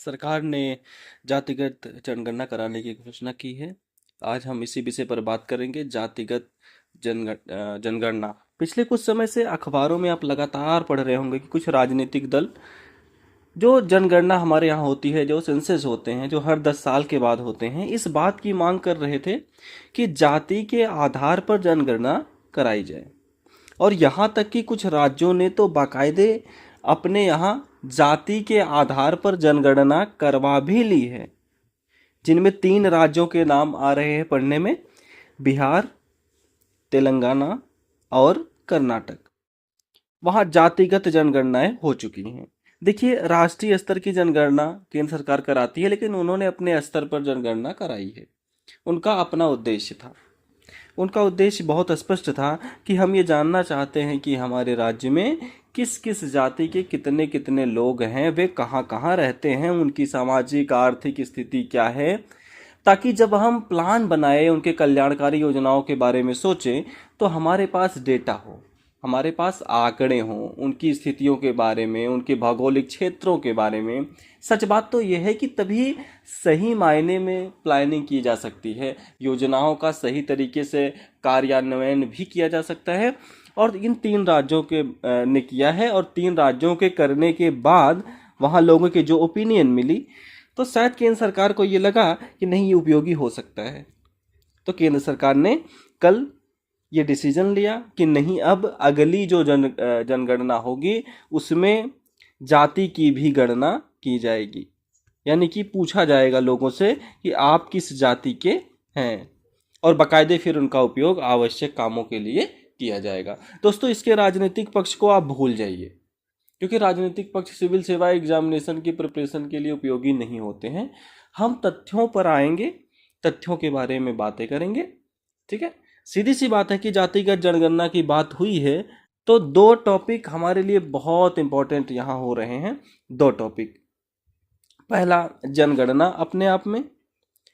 सरकार ने जातिगत जनगणना कराने की घोषणा की है। आज हम इसी विषय पर बात करेंगे, जातिगत जनगणना। पिछले कुछ समय से अखबारों में आप लगातार पढ़ रहे होंगे कि कुछ राजनीतिक दल जो जनगणना हमारे यहाँ होती है, जो सेंसस होते हैं, जो हर 10 साल के बाद होते हैं, इस बात की मांग कर रहे थे कि जाति के आधार पर जनगणना कराई जाए। और यहाँ तक कि कुछ राज्यों ने तो बाकायदे अपने यहाँ जाति के आधार पर जनगणना करवा भी ली है, जिनमें 3 राज्यों के नाम आ रहे हैं पढ़ने में: बिहार, तेलंगाना और कर्नाटक। वहाँ जातिगत जनगणनाएं हो चुकी हैं। देखिए, राष्ट्रीय स्तर की जनगणना केंद्र सरकार कराती है, लेकिन उन्होंने अपने स्तर पर जनगणना कराई है। उनका अपना उद्देश्य था। उनका उद्देश्य बहुत स्पष्ट था कि हम ये जानना चाहते हैं कि हमारे राज्य में किस किस जाति के कितने कितने लोग हैं, वे कहाँ कहाँ रहते हैं, उनकी सामाजिक आर्थिक स्थिति क्या है, ताकि जब हम प्लान बनाए, उनके कल्याणकारी योजनाओं के बारे में सोचें, तो हमारे पास डेटा हो, हमारे पास आंकड़े हों उनकी स्थितियों के बारे में, उनके भौगोलिक क्षेत्रों के बारे में। सच बात तो यह है कि तभी सही मायने में प्लानिंग की जा सकती है, योजनाओं का सही तरीके से कार्यान्वयन भी किया जा सकता है। और इन 3 राज्यों के ने किया है, और 3 राज्यों के करने के बाद वहाँ लोगों के जो ओपिनियन मिली, तो शायद केंद्र सरकार को ये लगा कि नहीं, ये उपयोगी हो सकता है। तो केंद्र सरकार ने कल ये डिसीजन लिया कि नहीं, अब अगली जो जनगणना होगी उसमें जाति की भी गणना की जाएगी। यानी कि पूछा जाएगा लोगों से कि आप किस जाति के हैं, और बाकायदे फिर उनका उपयोग आवश्यक कामों के लिए किया जाएगा। दोस्तों, इसके राजनीतिक पक्ष को आप भूल जाइए, क्योंकि राजनीतिक पक्ष सिविल सेवा एग्जामिनेशन की प्रिपरेशन के लिए उपयोगी नहीं होते हैं। हम तथ्यों पर आएंगे, तथ्यों के बारे में बातें करेंगे। ठीक है, सीधी सी बात है कि जातिगत जनगणना की बात हुई है तो 2 टॉपिक हमारे लिए बहुत इंपॉर्टेंट यहाँ हो रहे हैं। 2 टॉपिक। पहला, जनगणना अपने आप में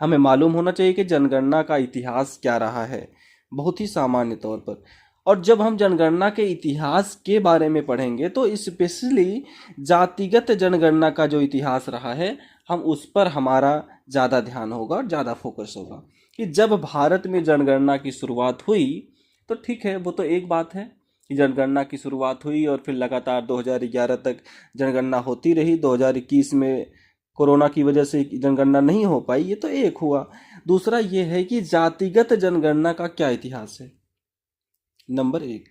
हमें मालूम होना चाहिए कि जनगणना का इतिहास क्या रहा है, बहुत ही सामान्य तौर पर। और जब हम जनगणना के इतिहास के बारे में पढ़ेंगे तो स्पेशली जातिगत जनगणना का जो इतिहास रहा है, हम उस पर हमारा ज़्यादा ध्यान होगा और ज़्यादा फोकस होगा। कि जब भारत में जनगणना की शुरुआत हुई, तो ठीक है, वो तो एक बात है कि जनगणना की शुरुआत हुई और फिर लगातार 2011 तक जनगणना होती रही। 2021 में कोरोना की वजह से जनगणना नहीं हो पाई, ये तो एक हुआ। दूसरा ये है कि जातिगत जनगणना का क्या इतिहास है, नंबर 1।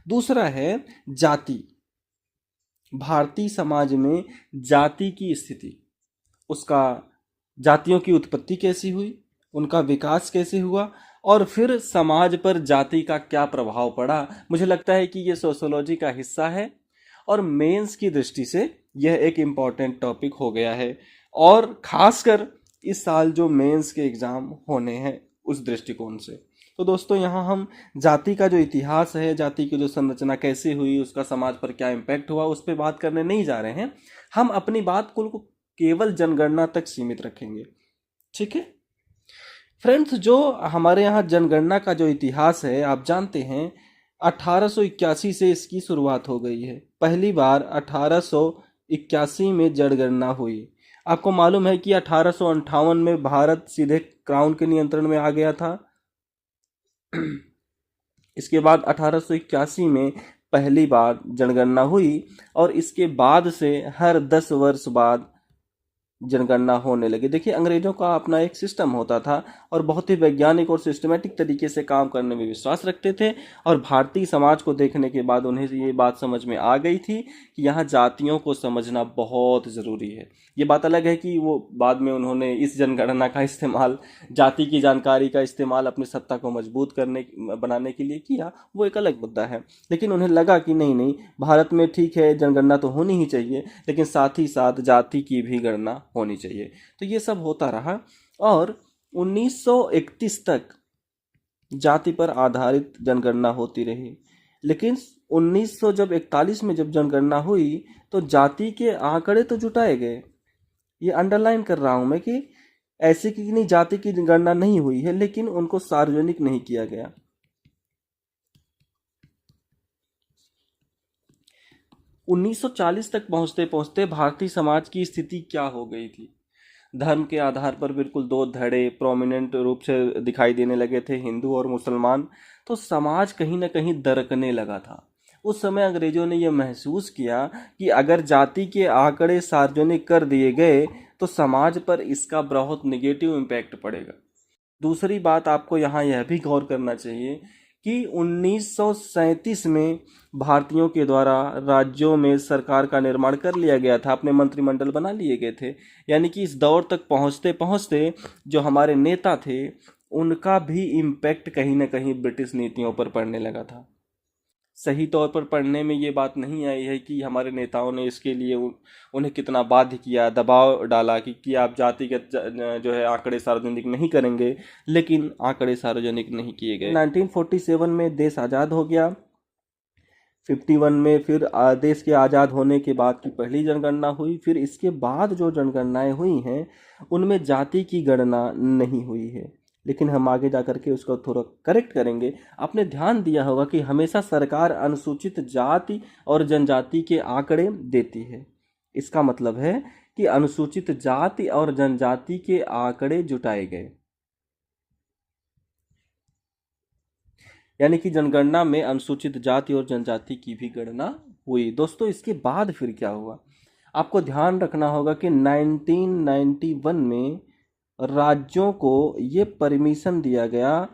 दूसरा है जाति, भारतीय समाज में जाति की स्थिति, उसका जातियों की उत्पत्ति कैसी हुई, उनका विकास कैसे हुआ, और फिर समाज पर जाति का क्या प्रभाव पड़ा। मुझे लगता है कि ये सोशियोलॉजी का हिस्सा है, और मेंस की दृष्टि से यह एक इम्पॉर्टेंट टॉपिक हो गया है, और खासकर इस साल जो मेंस के एग्ज़ाम होने हैं उस दृष्टिकोण से। तो दोस्तों, यहाँ हम जाति का जो इतिहास है, जाति की जो संरचना कैसे हुई, उसका समाज पर क्या इम्पैक्ट हुआ, उस पर बात करने नहीं जा रहे हैं। हम अपनी बात को केवल जनगणना तक सीमित रखेंगे। ठीक है फ्रेंड्स, जो हमारे यहाँ जनगणना का जो इतिहास है, आप जानते हैं 1881 से इसकी शुरुआत हो गई है। पहली बार 1881 में जनगणना हुई। आपको मालूम है कि 1858 में भारत सीधे क्राउन के नियंत्रण में आ गया था। इसके बाद 1881 में पहली बार जनगणना हुई, और इसके बाद से हर 10 वर्ष बाद जनगणना होने लगी। देखिए, अंग्रेजों का अपना एक सिस्टम होता था, और बहुत ही वैज्ञानिक और सिस्टमेटिक तरीके से काम करने में विश्वास रखते थे। और भारतीय समाज को देखने के बाद उन्हें ये बात समझ में आ गई थी कि यहाँ जातियों को समझना बहुत ज़रूरी है। ये बात अलग है कि वो बाद में उन्होंने इस जनगणना का इस्तेमाल, जाति की जानकारी का इस्तेमाल अपनी सत्ता को मजबूत करने बनाने के लिए किया, वो एक अलग मुद्दा है। लेकिन उन्हें लगा कि नहीं नहीं, भारत में ठीक है, जनगणना तो होनी ही चाहिए, लेकिन साथ ही साथ जाति की भी गणना होनी चाहिए। तो ये सब होता रहा, और 1931 तक जाति पर आधारित जनगणना होती रही। लेकिन 1941 में जब जनगणना हुई, तो जाति के आंकड़े तो जुटाए गए। ये अंडरलाइन कर रहा हूं मैं कि ऐसे की नहीं जाति की गणना नहीं हुई है, लेकिन उनको सार्वजनिक नहीं किया गया। 1940 तक पहुंचते पहुंचते भारतीय समाज की स्थिति क्या हो गई थी। धर्म के आधार पर बिल्कुल दो धड़े प्रोमिनेंट रूप से दिखाई देने लगे थे, हिंदू और मुसलमान। तो समाज कहीं ना कहीं दरकने लगा था। उस समय अंग्रेजों ने यह महसूस किया कि अगर जाति के आंकड़े सार्वजनिक कर दिए गए तो समाज पर इसका बहुत निगेटिव इम्पैक्ट पड़ेगा। दूसरी बात आपको यहाँ यह भी गौर करना चाहिए कि 1937 में भारतीयों के द्वारा राज्यों में सरकार का निर्माण कर लिया गया था, अपने मंत्रिमंडल बना लिए गए थे। यानी कि इस दौर तक पहुंचते पहुंचते जो हमारे नेता थे उनका भी इम्पैक्ट कहीं ना कहीं ब्रिटिश नीतियों पर पड़ने लगा था। सही तौर पर पढ़ने में ये बात नहीं आई है कि हमारे नेताओं ने इसके लिए उन्हें कितना बाध्य किया, दबाव डाला कि आप जातिगत जो है आंकड़े सार्वजनिक नहीं करेंगे, लेकिन आंकड़े सार्वजनिक नहीं किए गए। 1947 में देश आज़ाद हो गया। 51 में फिर देश के आज़ाद होने के बाद की पहली जनगणना हुई। फिर इसके बाद जो जनगणनाएं हुई हैं उनमें जाति की गणना नहीं हुई है, लेकिन हम आगे जा करके उसको थोड़ा करेक्ट करेंगे। आपने ध्यान दिया होगा कि हमेशा सरकार अनुसूचित जाति और जनजाति के आंकड़े देती है। इसका मतलब है कि अनुसूचित जाति और जनजाति के आंकड़े जुटाए गए, यानी कि जनगणना में अनुसूचित जाति और जनजाति की भी गणना हुई। दोस्तों, इसके बाद फिर क्या हुआ, आपको ध्यान रखना होगा कि 1991 में राज्यों को ये परमिशन दिया गया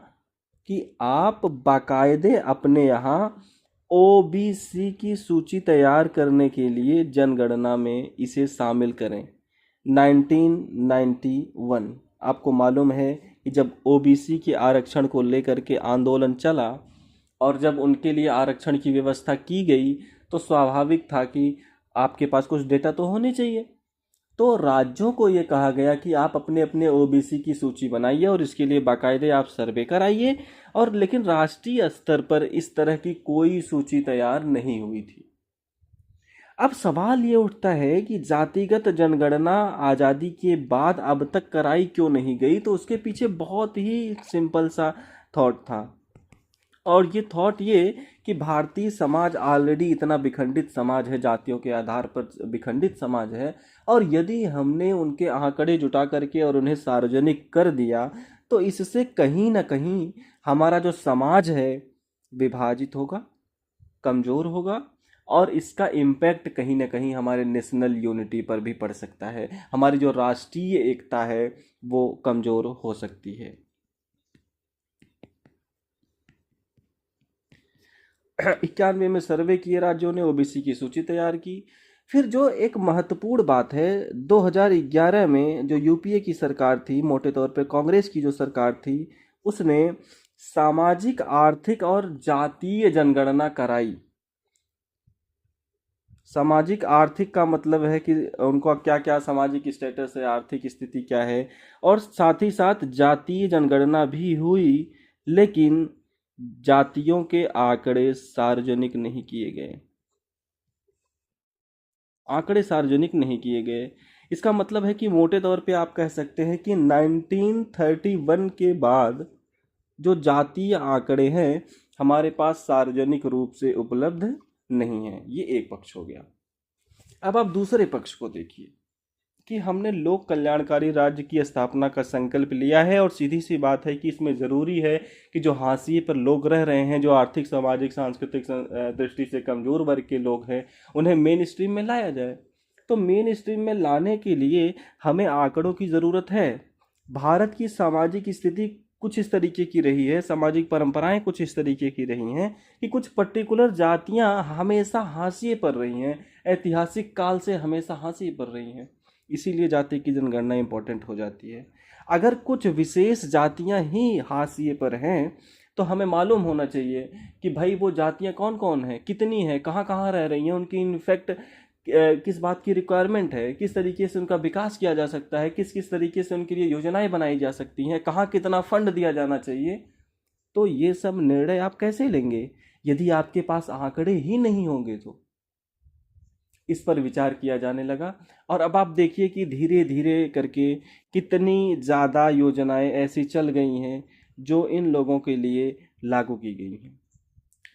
कि आप बाकायदे अपने यहाँ ओबीसी की सूची तैयार करने के लिए जनगणना में इसे शामिल करें। 1991 आपको मालूम है कि जब ओबीसी के आरक्षण को लेकर के आंदोलन चला और जब उनके लिए आरक्षण की व्यवस्था की गई तो स्वाभाविक था कि आपके पास कुछ डेटा तो होने चाहिए। तो राज्यों को ये कहा गया कि आप अपने अपने ओबीसी की सूची बनाइए और इसके लिए बाकायदे आप सर्वे कराइए। और लेकिन राष्ट्रीय स्तर पर इस तरह की कोई सूची तैयार नहीं हुई थी। अब सवाल ये उठता है कि जातिगत जनगणना आज़ादी के बाद अब तक कराई क्यों नहीं गई। तो उसके पीछे बहुत ही सिंपल सा थॉट था, और ये थॉट ये कि भारतीय समाज ऑलरेडी इतना विखंडित समाज है, जातियों के आधार पर विखंडित समाज है, और यदि हमने उनके आंकड़े जुटा करके और उन्हें सार्वजनिक कर दिया तो इससे कहीं ना कहीं हमारा जो समाज है विभाजित होगा, कमज़ोर होगा, और इसका इम्पैक्ट कहीं ना कहीं हमारे नेशनल यूनिटी पर भी पड़ सकता है। हमारी जो राष्ट्रीय एकता है वो कमज़ोर हो सकती है। 91 में सर्वे किए राज्यों ने, ओबीसी की सूची तैयार की। फिर जो एक महत्वपूर्ण बात है, 2011 में जो यूपीए की सरकार थी, मोटे तौर पे कांग्रेस की जो सरकार थी, उसने सामाजिक आर्थिक और जातीय जनगणना कराई। सामाजिक आर्थिक का मतलब है कि उनका क्या क्या सामाजिक स्टेटस है, आर्थिक स्थिति क्या है, और साथ ही साथ जातीय जनगणना भी हुई, लेकिन जातियों के आंकड़े सार्वजनिक नहीं किए गए। आंकड़े सार्वजनिक नहीं किए गए। इसका मतलब है कि मोटे तौर पे आप कह सकते हैं कि 1931 के बाद जो जातीय आंकड़े हैं हमारे पास सार्वजनिक रूप से उपलब्ध नहीं है। ये एक पक्ष हो गया। अब आप दूसरे पक्ष को देखिए कि हमने लोक कल्याणकारी राज्य की स्थापना का संकल्प लिया है, और सीधी सी बात है कि इसमें ज़रूरी है कि जो हाशिए पर लोग रह रहे हैं, जो आर्थिक सामाजिक सांस्कृतिक दृष्टि से कमज़ोर वर्ग के लोग हैं, उन्हें मेन स्ट्रीम में लाया जाए। तो मेन स्ट्रीम में लाने के लिए हमें आंकड़ों की ज़रूरत है। भारत की सामाजिक स्थिति कुछ इस तरीके की रही है, सामाजिक परंपराएं कुछ इस तरीके की रही हैं कि कुछ पर्टिकुलर जातियां हमेशा हाशिए पर रही हैं, ऐतिहासिक काल से हमेशा हाशिए पर रही हैं। इसीलिए जाति की जनगणना इम्पोर्टेंट हो जाती है। अगर कुछ विशेष जातियां ही हाशिए पर हैं तो हमें मालूम होना चाहिए कि भाई वो जातियां कौन कौन हैं, कितनी हैं, कहाँ कहाँ रह रही हैं, उनकी इनफैक्ट किस बात की रिक्वायरमेंट है, किस तरीके से उनका विकास किया जा सकता है, किस किस तरीके से उनके लिए योजनाएं बनाई जा सकती हैं, कहाँ कितना फंड दिया जाना चाहिए। तो ये सब निर्णय आप कैसे लेंगे यदि आपके पास आंकड़े ही नहीं होंगे। तो इस पर विचार किया जाने लगा, और अब आप देखिए कि धीरे धीरे करके कितनी ज़्यादा योजनाएं ऐसी चल गई हैं जो इन लोगों के लिए लागू की गई हैं।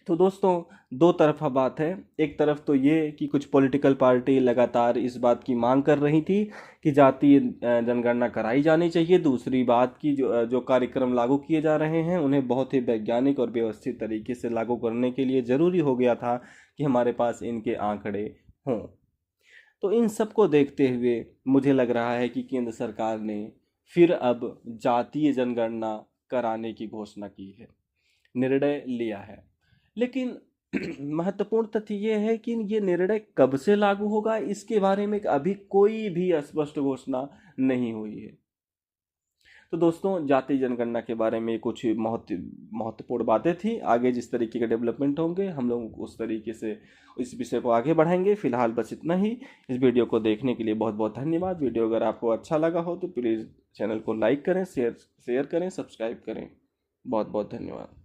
तो दोस्तों, दो तरफा बात है। एक तरफ तो ये कि कुछ पॉलिटिकल पार्टी लगातार इस बात की मांग कर रही थी कि जातीय जनगणना कराई जानी चाहिए। दूसरी बात की जो कार्यक्रम लागू किए जा रहे हैं उन्हें बहुत ही वैज्ञानिक और व्यवस्थित तरीके से लागू करने के लिए ज़रूरी हो गया था कि हमारे पास इनके आंकड़े हों। तो इन सब को देखते हुए मुझे लग रहा है कि केंद्र सरकार ने फिर अब जातीय जनगणना कराने की घोषणा की है, निर्णय लिया है। लेकिन महत्वपूर्ण तथ्य ये है कि ये निर्णय कब से लागू होगा इसके बारे में अभी कोई भी स्पष्ट घोषणा नहीं हुई है। तो दोस्तों, जातीय जनगणना के बारे में कुछ महत्वपूर्ण बातें थी। आगे जिस तरीके के डेवलपमेंट होंगे हम लोग उस तरीके से इस विषय को आगे बढ़ाएंगे। फिलहाल बस इतना ही। इस वीडियो को देखने के लिए बहुत बहुत धन्यवाद। वीडियो अगर आपको अच्छा लगा हो तो प्लीज़ चैनल को लाइक करें, शेयर करें, सब्सक्राइब करें। बहुत बहुत धन्यवाद।